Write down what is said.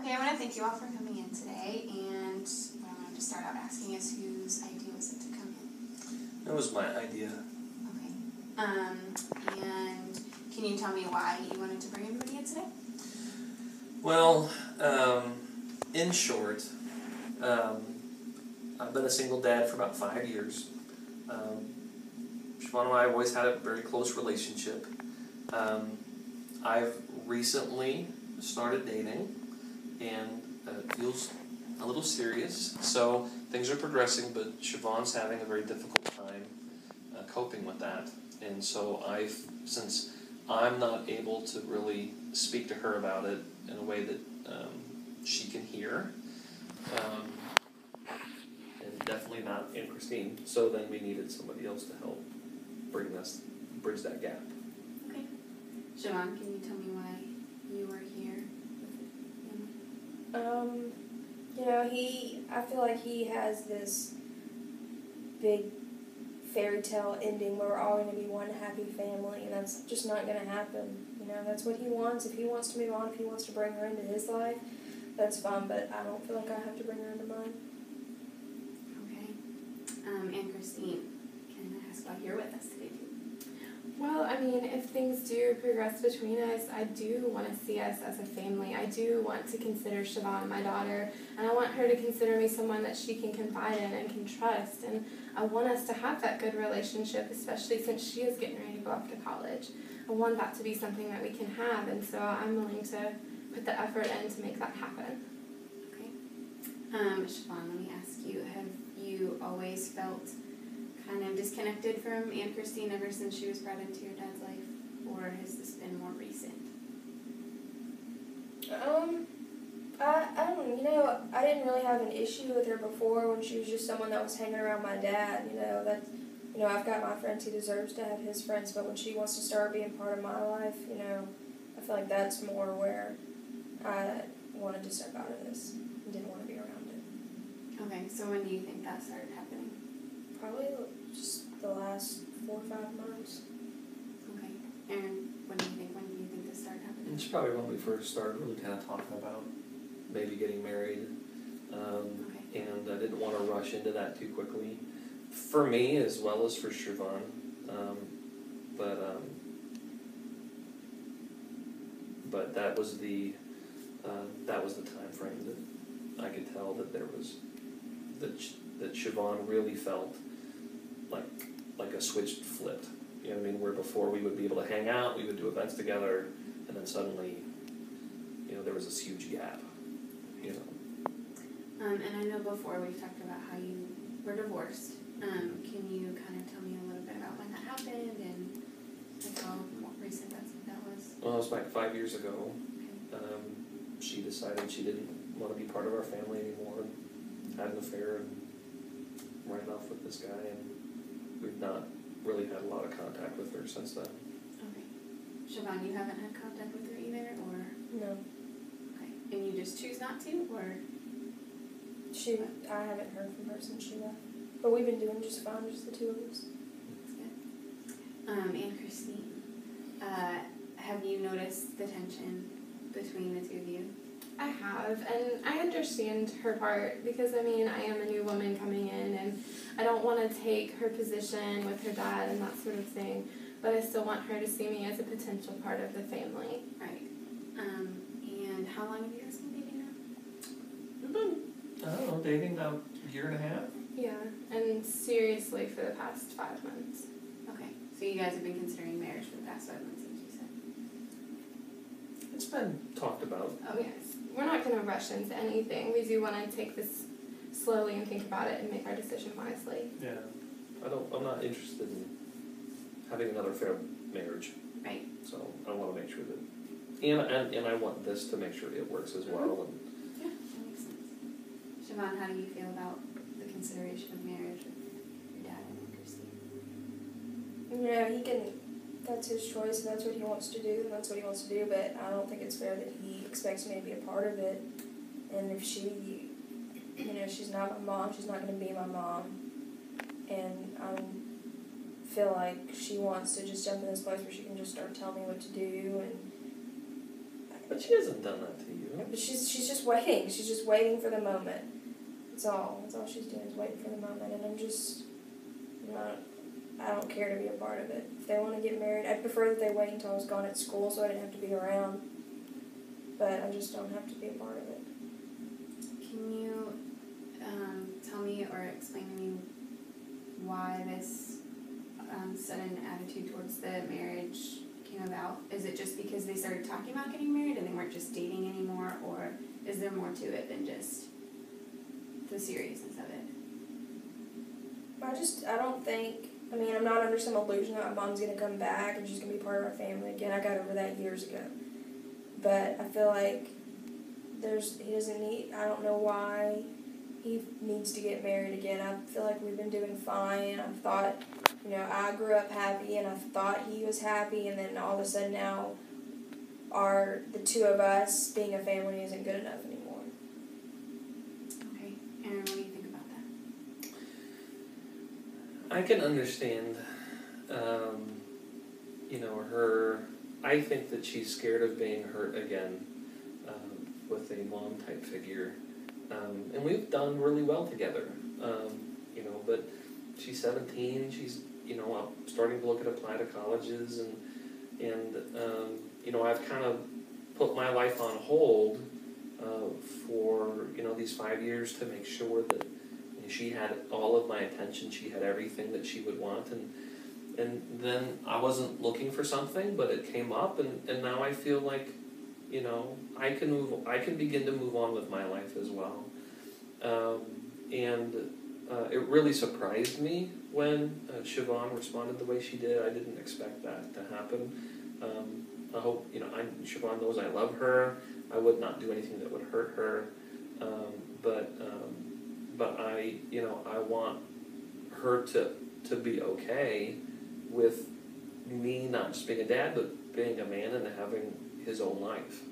Okay, I want to thank you all for coming in today, and what I wanted to start out asking is whose idea was it to come in? That was my idea. Okay. And can you tell me why you wanted to bring everybody in today? Well, in short, I've been a single dad for about 5 years. Siobhan and I have always had a very close relationship. I've recently started dating, and it feels a little serious. So things are progressing, but Siobhan's having a very difficult time coping with that. And so since I'm not able to really speak to her about it in a way that she can hear, and definitely not in Christine, so then we needed somebody else to help bridge that gap. Okay. Siobhan, can you tell me why you were here with him? I feel like he has this big fairy tale ending where we're all going to be one happy family, and that's just not going to happen. That's what he wants. If he wants to move on, if he wants to bring her into his life, that's fine, but I don't feel like I have to bring her into mine. Okay. And Christine, can I ask why you're with us today, too? Well, if things do progress between us, I do want to see us as a family. I do want to consider Siobhan my daughter, and I want her to consider me someone that she can confide in and can trust, and I want us to have that good relationship, especially since she is getting ready to go off to college. I want that to be something that we can have, and so I'm willing to put the effort in to make that happen. Okay. Siobhan, let me ask you, have you always felt kind of disconnected from Aunt Christine ever since she was brought into your dad's life, or has this been more recent? I didn't really have an issue with her before when she was just someone that was hanging around my dad. I've got my friends, he deserves to have his friends, but when she wants to start being part of my life, I feel like that's more where I wanted to step out of this and didn't want to be around it. Okay, so when do you think that started happening? Probably just the last 4 or 5 months. Okay. Aaron, when do you think this started happening? It's probably when we first started really kind of talking about maybe getting married. Okay. And I didn't want to rush into that too quickly. For me as well as for Siobhan. But that was the time frame that I could tell that there was that Siobhan really felt like a switch flipped. Where before we would be able to hang out, we would do events together, and then suddenly, there was this huge gap. And I know before we've talked about how you were divorced. Can you kind of tell me a little bit about when that happened and how recent that was? Well, it was like 5 years ago. Okay. She decided she didn't want to be part of our family anymore, and had an affair, and ran off with this guy, and we've not really had a lot of contact with her since then. Okay. Siobhan, you haven't had contact with her either, or? No. Okay. And you just choose not to, or? I haven't heard from her since she left. But we've been doing just fine, just the two of us. That's good. And Christine, have you noticed the tension between the two of you? I have, and I understand her part because, I am a new woman coming in, and I don't want to take her position with her dad and that sort of thing, but I still want her to see me as a potential part of the family. Right. And how long have you guys been dating now? We've been, dating now a year and a half. Yeah, and seriously for the past 5 months. Okay, so you guys have been considering marriage for the past 5 months, as you said? It's been talked about. Oh, yes. We're not going to rush into anything. We do want to take this slowly and think about it and make our decision wisely. Yeah. I'm not interested in having another failed marriage. Right. So I want to make sure that, and I want this to make sure it works as well. And yeah, that makes sense. Siobhan, how do you feel about the consideration of marriage with your dad and Christine? He can, that's his choice, and that's what he wants to do, and that's what he wants to do, but I don't think it's fair that he expects me to be a part of it. And if she's not my mom, she's not going to be my mom. And I feel like she wants to just jump in this place where she can just start telling me what to do, and But she hasn't done that to you. But she's just waiting. She's just waiting for the moment. That's all. That's all she's doing is waiting for the moment. And I don't care to be a part of it. If they want to get married, I'd prefer that they wait until I was gone at school so I didn't have to be around. But I just don't have to be a part of it. Can you tell me or explain to me why this sudden attitude towards the marriage came about? Is it just because they started talking about getting married and they weren't just dating anymore, or is there more to it than just the seriousness of it? I don't think, I'm not under some illusion that my mom's going to come back and she's going to be part of our family again. I got over that years ago. But I feel like I don't know why he needs to get married again. I feel like we've been doing fine. I thought, I grew up happy and I thought he was happy, and then all of a sudden now the two of us being a family isn't good enough anymore. Okay. Aaron, what do you think about that? I can understand, her. I think that she's scared of being hurt again with a mom-type figure. And we've done really well together, but she's 17, she's, starting to look at apply to colleges, and I've kind of put my life on hold for, these 5 years to make sure that she had all of my attention, she had everything that she would want, and then I wasn't looking for something, but it came up, and now I feel like, I can begin to move on with my life as well. It really surprised me when Siobhan responded the way she did. I didn't expect that to happen. I hope, Siobhan knows I love her. I would not do anything that would hurt her. But I want her to be okay with me not just being a dad, but being a man and having his own life.